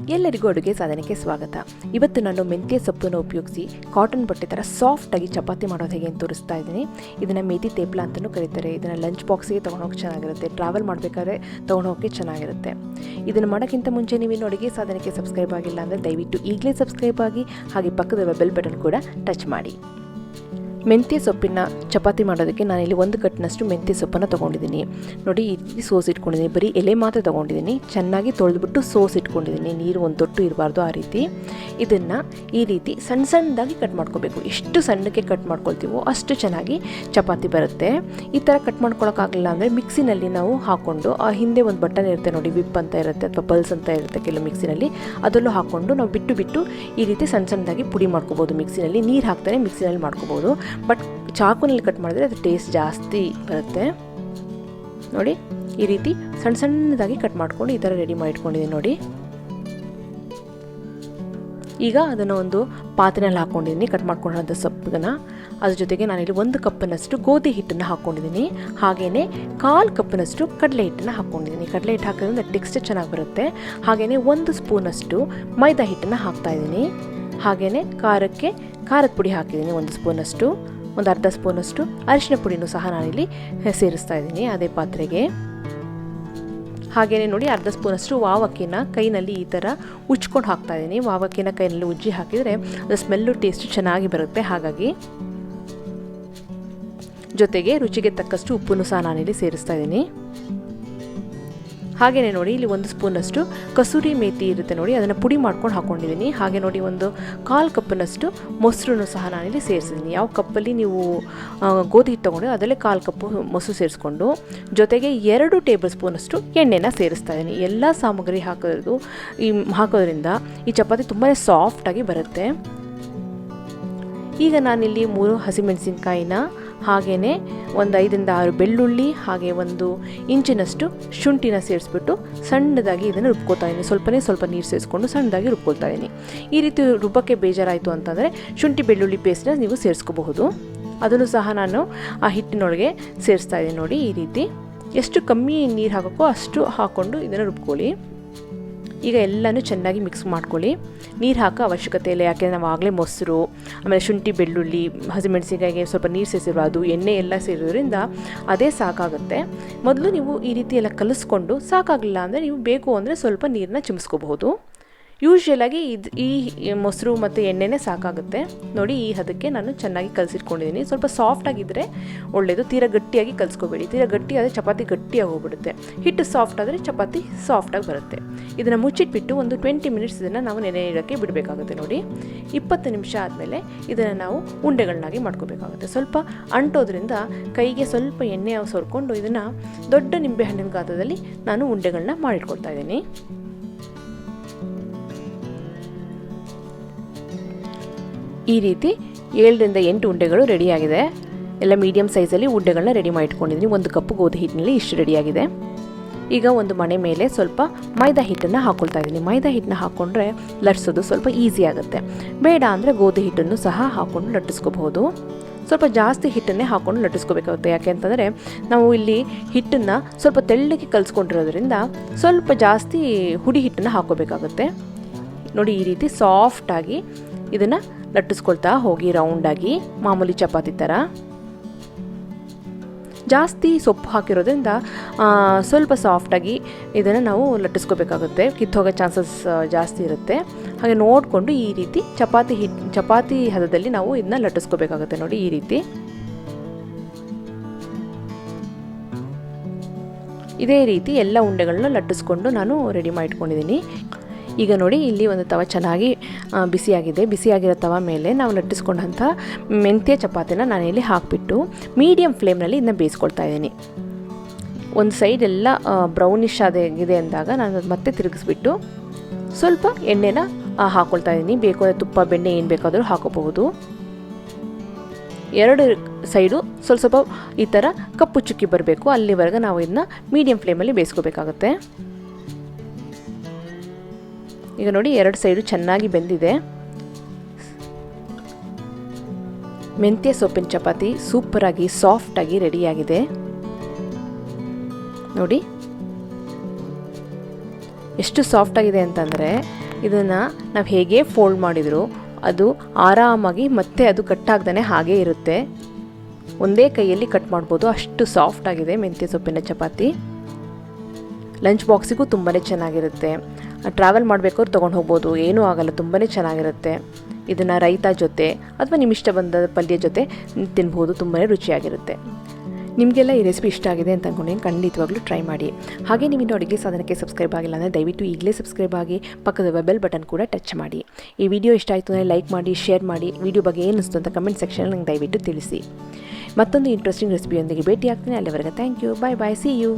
ಎಲ್ಲರಿಗೂ ಅಡುಗೆ ಸಾಧನೆಗೆ ಸ್ವಾಗತ. ಇವತ್ತು ನಾನು ಮೆಂತ್ಯ ಸೊಪ್ಪನ್ನು ಉಪಯೋಗಿಸಿ ಕಾಟನ್ ಬಟ್ಟೆ ಥರ ಸಾಫ್ಟಾಗಿ ಚಪಾತಿ ಮಾಡೋದು ಹೇಗೆ ಅಂತ ತೋರಿಸ್ತಾ ಇದ್ದೀನಿ. ಇದನ್ನು ಮೇಥಿ ತೇಪ್ಲ ಅಂತಲೂ ಕರೀತಾರೆ. ಇದನ್ನು ಲಂಚ್ ಬಾಕ್ಸಿಗೆ ತೊಗೊಂಡೋಗಿ ಚೆನ್ನಾಗಿರುತ್ತೆ, ಟ್ರಾವೆಲ್ ಮಾಡಬೇಕಾದ್ರೆ ತೊಗೊಂಡೋಗಿ ಚೆನ್ನಾಗಿರುತ್ತೆ. ಇದನ್ನು ಮಾಡೋಕ್ಕಿಂತ ಮುಂಚೆ ನೀವೇನು ಅಡುಗೆ ಸಾಧನೆಗೆ ಸಬ್ಸ್ಕ್ರೈಬ್ ಆಗಿಲ್ಲ ಅಂದರೆ ದಯವಿಟ್ಟು ಈಗಲೇ ಸಬ್ಸ್ಕ್ರೈಬ್ ಆಗಿ, ಹಾಗೆ ಪಕ್ಕದ ಬೆಲ್ ಬಟನ್ ಕೂಡ ಟಚ್ ಮಾಡಿ. ಮೆಂತ್ಯ ಸೊಪ್ಪಿನ ಚಪಾತಿ ಮಾಡೋದಕ್ಕೆ ನಾನಿಲ್ಲಿ 1 ಕಟ್ನಷ್ಟು ಮೆಂತ್ಯ ಸೊಪ್ಪನ್ನು ತೊಗೊಂಡಿದ್ದೀನಿ. ನೋಡಿ, ಈ ರೀತಿ ಸೋಸ್ ಇಟ್ಕೊಂಡಿದ್ದೀನಿ. ಬರೀ ಎಲೆ ಮಾತ್ರ ತೊಗೊಂಡಿದ್ದೀನಿ. ಚೆನ್ನಾಗಿ ತೊಳೆದ್ಬಿಟ್ಟು ಸೋಸ್ ಇಟ್ಕೊಂಡಿದ್ದೀನಿ. ನೀರು ಒಂದು ತೊಟ್ಟು ಇರಬಾರ್ದು, ಆ ರೀತಿ. ಇದನ್ನು ಈ ರೀತಿ ಸಣ್ಣ ಸಣ್ಣದಾಗಿ ಕಟ್ ಮಾಡ್ಕೋಬೇಕು. ಎಷ್ಟು ಸಣ್ಣಕ್ಕೆ ಕಟ್ ಮಾಡ್ಕೊಳ್ತೀವೋ ಅಷ್ಟು ಚೆನ್ನಾಗಿ ಚಪಾತಿ ಬರುತ್ತೆ. ಈ ಥರ ಕಟ್ ಮಾಡ್ಕೊಳಕ್ಕಾಗಲಿಲ್ಲ ಅಂದರೆ ಮಿಕ್ಸಿನಲ್ಲಿ ನಾವು ಹಾಕ್ಕೊಂಡು, ಆ ಹಿಂದೆ ಒಂದು ಬಟನ್ ಇರುತ್ತೆ ನೋಡಿ, ವಿಪ್ ಅಂತ ಇರುತ್ತೆ ಅಥವಾ ಪಲ್ಸ್ ಅಂತ ಇರುತ್ತೆ ಕೆಲವು ಮಿಕ್ಸಿನಲ್ಲಿ, ಅದರಲ್ಲೂ ಹಾಕ್ಕೊಂಡು ನಾವು ಬಿಟ್ಟು ಈ ರೀತಿ ಸಣ್ಣ ಸಣ್ಣದಾಗಿ ಪುಡಿ ಮಾಡ್ಕೋಬೋದು. ಮಿಕ್ಸಿನಲ್ಲಿ ನೀರು ಹಾಕ್ತಾನೆ ಮಿಕ್ಸಿನಲ್ಲಿ ಮಾಡ್ಕೋಬೋದು. ಬಟ್ ಚಾಕುನಲ್ಲಿ ಕಟ್ ಮಾಡಿದ್ರೆ ಅದು ಟೇಸ್ಟ್ ಜಾಸ್ತಿ ಬರುತ್ತೆ. ನೋಡಿ, ಈ ರೀತಿ ಸಣ್ಣ ಸಣ್ಣದಾಗಿ ಕಟ್ ಮಾಡ್ಕೊಂಡು ಈ ಥರ ರೆಡಿ ಮಾಡಿ ಇಟ್ಕೊಂಡಿದ್ದೀನಿ ನೋಡಿ. ಈಗ ಅದನ್ನು ಒಂದು ಪಾತ್ರೆಯಲ್ಲಿ ಹಾಕ್ಕೊಂಡಿದ್ದೀನಿ, ಕಟ್ ಮಾಡ್ಕೊಂಡಂಥ ಸೊಪ್ಪನ್ನು. ಅದ್ರ ಜೊತೆಗೆ ನಾನಿಲ್ಲಿ 1 ಕಪ್ನಷ್ಟು ಗೋಧಿ ಹಿಟ್ಟನ್ನು ಹಾಕ್ಕೊಂಡಿದ್ದೀನಿ. ಹಾಗೆಯೇ 1/4 ಕಪ್ನಷ್ಟು ಕಡಲೆ ಹಿಟ್ಟನ್ನು ಹಾಕ್ಕೊಂಡಿದ್ದೀನಿ. ಕಡಲೆ ಹಿಟ್ಟು ಹಾಕೋದ್ರಿಂದ ಟೆಕ್ಸ್ಚರ್ ಚೆನ್ನಾಗಿ ಬರುತ್ತೆ. ಹಾಗೆಯೇ 1 ಸ್ಪೂನಷ್ಟು ಮೈದಾ ಹಿಟ್ಟನ್ನು ಹಾಕ್ತಾಯಿದ್ದೀನಿ. ಹಾಗೆಯೇ ಖಾರದ ಪುಡಿ ಹಾಕಿದ್ದೀನಿ 1 ಸ್ಪೂನಷ್ಟು. ಒಂದು ಅರ್ಧ ಸ್ಪೂನಷ್ಟು ಅರಿಶಿನ ಪುಡಿನೂ ಸಹ ನಾನಿಲ್ಲಿ ಸೇರಿಸ್ತಾ ಇದ್ದೀನಿ ಅದೇ ಪಾತ್ರೆಗೆ. ಹಾಗೆಯೇ ನೋಡಿ, ಅರ್ಧ ಸ್ಪೂನಷ್ಟು ವಾವಕ್ಕಿನ ಕೈನಲ್ಲಿ ಈ ಥರ ಉಜ್ಕೊಂಡು ಹಾಕ್ತಾ ಇದ್ದೀನಿ. ವಾವಕ್ಕಿನ ಕೈನಲ್ಲಿ ಉಜ್ಜಿ ಹಾಕಿದರೆ ಅದು ಸ್ಮೆಲ್ಲು ಟೇಸ್ಟ್ ಚೆನ್ನಾಗಿ ಬರುತ್ತೆ. ಹಾಗಾಗಿ ಜೊತೆಗೆ ರುಚಿಗೆ ತಕ್ಕಷ್ಟು ಉಪ್ಪನ್ನು ಸಹ ನಾನಿಲ್ಲಿ ಸೇರಿಸ್ತಾ ಇದ್ದೀನಿ. ಹಾಗೆಯೇ ನೋಡಿ, ಇಲ್ಲಿ 1 ಸ್ಪೂನಷ್ಟು ಕಸೂರಿ ಮೇಥಿ ಇರುತ್ತೆ ನೋಡಿ, ಅದನ್ನು ಪುಡಿ ಮಾಡ್ಕೊಂಡು ಹಾಕ್ಕೊಂಡಿದ್ದೀನಿ. ಹಾಗೆ ನೋಡಿ, 1/4 ಕಪ್ನಷ್ಟು ಮೊಸರನ್ನು ಸಹ ನಾನಿಲ್ಲಿ ಸೇರಿಸಿದ್ದೀನಿ. ಯಾವ ಕಪ್ಪಲ್ಲಿ ನೀವು ಗೋಧಿ ಹಿಟ್ಟು ತೊಗೊಂಡು ಅದರಲ್ಲೇ 1/4 ಕಪ್ಪು ಮೊಸರು ಸೇರಿಸ್ಕೊಂಡು, ಜೊತೆಗೆ 2 ಟೇಬಲ್ ಸ್ಪೂನಷ್ಟು ಎಣ್ಣೆನ ಸೇರಿಸ್ತಾ ಇದ್ದೀನಿ. ಎಲ್ಲ ಸಾಮಗ್ರಿ ಹಾಕೋದ್ರಿಂದ ಈ ಚಪಾತಿ ತುಂಬಾ ಸಾಫ್ಟಾಗಿ ಬರುತ್ತೆ. ಈಗ ನಾನಿಲ್ಲಿ 3 ಹಸಿಮೆಣಸಿನ್ಕಾಯಿನ, ಹಾಗೆಯೇ ಒಂದು 5-6 ಬೆಳ್ಳುಳ್ಳಿ, ಹಾಗೆ 1 ಇಂಚಿನಷ್ಟು ಶುಂಠಿನ ಸೇರಿಸ್ಬಿಟ್ಟು ಸಣ್ಣದಾಗಿ ಇದನ್ನು ರುಬ್ಕೋತಾ ಇದ್ದೀನಿ. ಸ್ವಲ್ಪ ನೀರು ಸೇರಿಸ್ಕೊಂಡು ಸಣ್ಣದಾಗಿ ರುಬ್ಕೊಳ್ತಾ ಇದ್ದೀನಿ. ಈ ರೀತಿ ರುಬ್ಬಕ್ಕೆ ಬೇಜಾರಾಯಿತು ಅಂತಂದರೆ ಶುಂಠಿ ಬೆಳ್ಳುಳ್ಳಿ ಪೇಸ್ಟ್ನ ನೀವು ಸೇರಿಸ್ಕೋಬಹುದು. ಅದನ್ನು ಸಹ ನಾನು ಆ ಹಿಟ್ಟಿನೊಳಗೆ ಸೇರಿಸ್ತಾ ಇದ್ದೀನಿ ನೋಡಿ. ಈ ರೀತಿ ಎಷ್ಟು ಕಮ್ಮಿ ನೀರು ಹಾಕೋಕ್ಕೋ ಅಷ್ಟು ಹಾಕ್ಕೊಂಡು ಇದನ್ನು ರುಬ್ಕೊಳ್ಳಿ. ಈಗ ಎಲ್ಲನೂ ಚೆನ್ನಾಗಿ ಮಿಕ್ಸ್ ಮಾಡ್ಕೊಳ್ಳಿ. ನೀರು ಹಾಕೋ ಅವಶ್ಯಕತೆ ಇಲ್ಲ, ಯಾಕೆಂದರೆ ನಾವು ಆಗಲೇ ಮೊಸರು, ಆಮೇಲೆ ಶುಂಠಿ ಬೆಳ್ಳುಳ್ಳಿ, ಹಸಿಮೆಣಸಿನಕಾಯಿಗೆ ಸ್ವಲ್ಪ ನೀರು ಸೇರಿಸಿರೋ ಅದು ಎಣ್ಣೆ ಎಲ್ಲ ಸೇರಿದ್ರಿಂದ ಅದೇ ಸಾಕಾಗುತ್ತೆ. ಮೊದಲು ನೀವು ಈ ರೀತಿ ಎಲ್ಲ ಕಲಿಸ್ಕೊಂಡು, ಸಾಕಾಗಲಿಲ್ಲ ಅಂದರೆ ನೀವು ಬೇಕು ಅಂದರೆ ಸ್ವಲ್ಪ ನೀರನ್ನ ಚಿಮ್ಸ್ಕೋಬಹುದು. ಯೂಶ್ವಲಾಗಿ ಈ ಮೊಸರು ಮತ್ತು ಎಣ್ಣೆನೇ ಸಾಕಾಗುತ್ತೆ ನೋಡಿ. ಈ ಹದಕ್ಕೆ ನಾನು ಚೆನ್ನಾಗಿ ಕಲಸಿಟ್ಕೊಂಡಿದ್ದೀನಿ. ಸ್ವಲ್ಪ ಸಾಫ್ಟಾಗಿದ್ದರೆ ಒಳ್ಳೆಯದು. ತೀರಾ ಗಟ್ಟಿಯಾಗಿ ಕಲಿಸ್ಕೋಬೇಡಿ. ತೀರಾ ಗಟ್ಟಿ ಆದರೆ ಚಪಾತಿ ಗಟ್ಟಿಯಾಗಿ ಹೋಗ್ಬಿಡುತ್ತೆ. ಹಿಟ್ಟು ಸಾಫ್ಟ್ ಆದರೆ ಚಪಾತಿ ಸಾಫ್ಟಾಗಿ ಬರುತ್ತೆ. ಇದನ್ನು ಮುಚ್ಚಿಟ್ಬಿಟ್ಟು ಒಂದು 20 ಮಿನಿಟ್ಸ್ ಇದನ್ನು ನಾವು ನೆನೆ ಇಡೋಕ್ಕೆ ಬಿಡಬೇಕಾಗುತ್ತೆ ನೋಡಿ. 20 ನಿಮಿಷ ಆದಮೇಲೆ ಇದನ್ನು ನಾವು ಉಂಡೆಗಳನ್ನಾಗಿ ಮಾಡ್ಕೋಬೇಕಾಗುತ್ತೆ. ಸ್ವಲ್ಪ ಅಂಟೋದ್ರಿಂದ ಕೈಗೆ ಸ್ವಲ್ಪ ಎಣ್ಣೆ ಸೋರ್ಕೊಂಡು ಇದನ್ನು ದೊಡ್ಡ ನಿಂಬೆಹಣ್ಣಿನ ಗಾತ್ರದಲ್ಲಿ ನಾನು ಉಂಡೆಗಳನ್ನ ಮಾಡಿಟ್ಕೊಳ್ತಾ ಇದ್ದೀನಿ. ಈ ರೀತಿ 7-8 ಉಂಡೆಗಳು ರೆಡಿಯಾಗಿದೆ. ಎಲ್ಲ ಮೀಡಿಯಮ್ ಸೈಜಲ್ಲಿ ಉಂಡೆಗಳನ್ನ ರೆಡಿ ಮಾಡಿ ಇಟ್ಕೊಂಡಿದ್ದೀನಿ. 1 ಕಪ್ ಗೋಧಿ ಹಿಟ್ಟಿನಲ್ಲಿ ಇಷ್ಟು ರೆಡಿಯಾಗಿದೆ. ಈಗ ಒಂದು ಮಣೆ ಮೇಲೆ ಸ್ವಲ್ಪ ಮೈದಾ ಹಿಟ್ಟನ್ನು ಹಾಕ್ಕೊಳ್ತಾ ಇದ್ದೀನಿ. ಮೈದಾ ಹಿಟ್ಟನ್ನ ಹಾಕ್ಕೊಂಡ್ರೆ ಲಟ್ಸೋದು ಸ್ವಲ್ಪ ಈಸಿ ಆಗುತ್ತೆ. ಬೇಡ ಅಂದರೆ ಗೋಧಿ ಹಿಟ್ಟನ್ನು ಸಹ ಹಾಕ್ಕೊಂಡು ಲಟ್ಟಿಸ್ಕೋಬಹುದು. ಸ್ವಲ್ಪ ಜಾಸ್ತಿ ಹಿಟ್ಟನ್ನೇ ಹಾಕ್ಕೊಂಡು ಲಟ್ಟಿಸ್ಕೋಬೇಕಾಗುತ್ತೆ. ಯಾಕೆ ಅಂತಂದರೆ ನಾವು ಇಲ್ಲಿ ಹಿಟ್ಟನ್ನು ಸ್ವಲ್ಪ ತೆಳ್ಳಗೆ ಕಲಿಸ್ಕೊಂಡಿರೋದ್ರಿಂದ ಸ್ವಲ್ಪ ಜಾಸ್ತಿ ಹುಡಿ ಹಿಟ್ಟನ್ನು ಹಾಕ್ಕೋಬೇಕಾಗುತ್ತೆ ನೋಡಿ. ಈ ರೀತಿ ಸಾಫ್ಟಾಗಿ ಇದನ್ನು ಲಟ್ಟಿಸ್ಕೊಳ್ತಾ ಹೋಗಿ ರೌಂಡಾಗಿ, ಮಾಮೂಲಿ ಚಪಾತಿ ಥರ. ಜಾಸ್ತಿ ಸೊಪ್ಪು ಹಾಕಿರೋದ್ರಿಂದ ಸ್ವಲ್ಪ ಸಾಫ್ಟಾಗಿ ಇದನ್ನು ನಾವು ಲಟ್ಟಿಸ್ಕೋಬೇಕಾಗುತ್ತೆ. ಕಿತ್ತೋಗೋ ಚಾನ್ಸಸ್ ಜಾಸ್ತಿ ಇರುತ್ತೆ. ಹಾಗೆ ನೋಡಿಕೊಂಡು ಈ ರೀತಿ ಚಪಾತಿ ಹದದಲ್ಲಿ ನಾವು ಇದನ್ನ ಲಟ್ಟಿಸ್ಕೋಬೇಕಾಗುತ್ತೆ ನೋಡಿ. ಈ ರೀತಿ ಇದೇ ರೀತಿ ಎಲ್ಲ ಉಂಡೆಗಳನ್ನ ಲಟ್ಟಿಸ್ಕೊಂಡು ನಾನು ರೆಡಿ ಮಾಡಿಟ್ಕೊಂಡಿದ್ದೀನಿ. ಈಗ ನೋಡಿ, ಇಲ್ಲಿ ಒಂದು ತವ ಚೆನ್ನಾಗಿ ಬಿಸಿಯಾಗಿದೆ. ಬಿಸಿಯಾಗಿರೋ ತವ ಮೇಲೆ ನಾವು ಲಟ್ಟಿಸ್ಕೊಂಡಂಥ ಮೆಂತ್ಯ ಚಪಾತಿನ ನಾನಿಲ್ಲಿ ಹಾಕಿಬಿಟ್ಟು ಮೀಡಿಯಮ್ ಫ್ಲೇಮ್ನಲ್ಲಿ ಇದನ್ನ ಬೇಯಿಸ್ಕೊಳ್ತಾ ಇದ್ದೀನಿ. ಒಂದು ಸೈಡ್ ಎಲ್ಲ ಬ್ರೌನಿಶ್ ಆಗಿದೆ ಅಂದಾಗ ನಾನು ಅದು ಮತ್ತೆ ತಿರುಗಿಸ್ಬಿಟ್ಟು ಸ್ವಲ್ಪ ಎಣ್ಣೆನ ಹಾಕ್ಕೊಳ್ತಾ ಇದ್ದೀನಿ. ಬೇಕು ಅಂದರೆ ತುಪ್ಪ, ಬೆಣ್ಣೆ ಏನು ಬೇಕಾದರೂ ಹಾಕೋಬಹುದು. 2 ಸೈಡು ಸ್ವಲ್ಪ ಈ ಥರ ಕಪ್ಪು ಚುಕ್ಕಿ ಬರಬೇಕು. ಅಲ್ಲಿವರೆಗೆ ನಾವು ಇದನ್ನ ಮೀಡಿಯಮ್ ಫ್ಲೇಮಲ್ಲಿ ಬೇಯಿಸ್ಕೋಬೇಕಾಗುತ್ತೆ. ಈಗ ನೋಡಿ, 2 ಸೈಡು ಚೆನ್ನಾಗಿ ಬೆಂದಿದೆ. ಮೆಂತ್ಯ ಸೊಪ್ಪಿನ ಚಪಾತಿ ಸೂಪರಾಗಿ ಸಾಫ್ಟಾಗಿ ರೆಡಿಯಾಗಿದೆ ನೋಡಿ. ಎಷ್ಟು ಸಾಫ್ಟಾಗಿದೆ ಅಂತಂದರೆ ಇದನ್ನು ನಾವು ಹೇಗೆ ಫೋಲ್ಡ್ ಮಾಡಿದರೂ ಅದು ಆರಾಮಾಗಿ ಮತ್ತೆ ಅದು ಕಟ್ಟಾಗ್ದೇ ಹಾಗೇ ಇರುತ್ತೆ. ಒಂದೇ ಕೈಯಲ್ಲಿ ಕಟ್ ಮಾಡ್ಬೋದು, ಅಷ್ಟು ಸಾಫ್ಟಾಗಿದೆ ಮೆಂತ್ಯ ಸೊಪ್ಪಿನ ಚಪಾತಿ. ಲಂಚ್ ಬಾಕ್ಸಿಗೂ ತುಂಬಾ ಚೆನ್ನಾಗಿರುತ್ತೆ. ಟ್ರಾವೆಲ್ ಮಾಡಬೇಕಾದ್ರೆ ತೊಗೊಂಡು ಹೋಗ್ಬೋದು, ಏನೂ ಆಗಲ್ಲ, ತುಂಬಾ ಚೆನ್ನಾಗಿರುತ್ತೆ. ಇದನ್ನು ರೈತ ಜೊತೆ ಅಥವಾ ನಿಮ್ಮ ಇಷ್ಟ ಬಂದ ಪಲ್ಯ ಜೊತೆ ತಿನ್ಬೋದು, ತುಂಬಾ ರುಚಿಯಾಗಿರುತ್ತೆ. ನಿಮಗೆಲ್ಲ ಈ ರೆಸಿಪಿ ಇಷ್ಟ ಆಗಿದೆ ಅಂತ ಅಂದ್ಕೊಂಡು ಖಂಡಿತವಾಗ್ಲೂ ಟ್ರೈ ಮಾಡಿ. ಹಾಗೆ ನೀವು ಇನ್ನೂ ಅಡುಗೆ ಸಾಧನಕ್ಕೆ ಸಬ್ಸ್ಕ್ರೈಬ್ ಆಗಿಲ್ಲ ಅಂದರೆ ದಯವಿಟ್ಟು ಈಗಲೇ ಸಬ್ಸ್ಕ್ರೈಬ್ ಆಗಿ ಪಕ್ಕದ ಬೆಲ್ ಬಟನ್ ಕೂಡ ಟಚ್ ಮಾಡಿ. ಈ ವಿಡಿಯೋ ಇಷ್ಟ ಆಯಿತು ಅಂದರೆ ಲೈಕ್ ಮಾಡಿ, ಶೇರ್ ಮಾಡಿ. ವಿಡಿಯೋ ಬಗ್ಗೆ ಏನು ಅನಿಸ್ತು ಅಂತ ಕಮೆಂಟ್ ಸೆಕ್ಷನಲ್ಲಿ ನಂಗೆ ದಯವಿಟ್ಟು ತಿಳಿಸಿ. ಮತ್ತೊಂದು ಇಂಟ್ರೆಸ್ಟಿಂಗ್ ರೆಸಿಪಿಯೊಂದಿಗೆ ಭೇಟಿ ಆಗ್ತೀನಿ. ಅಲ್ಲಿವರೆಗೆ thank you, bye bye, see you.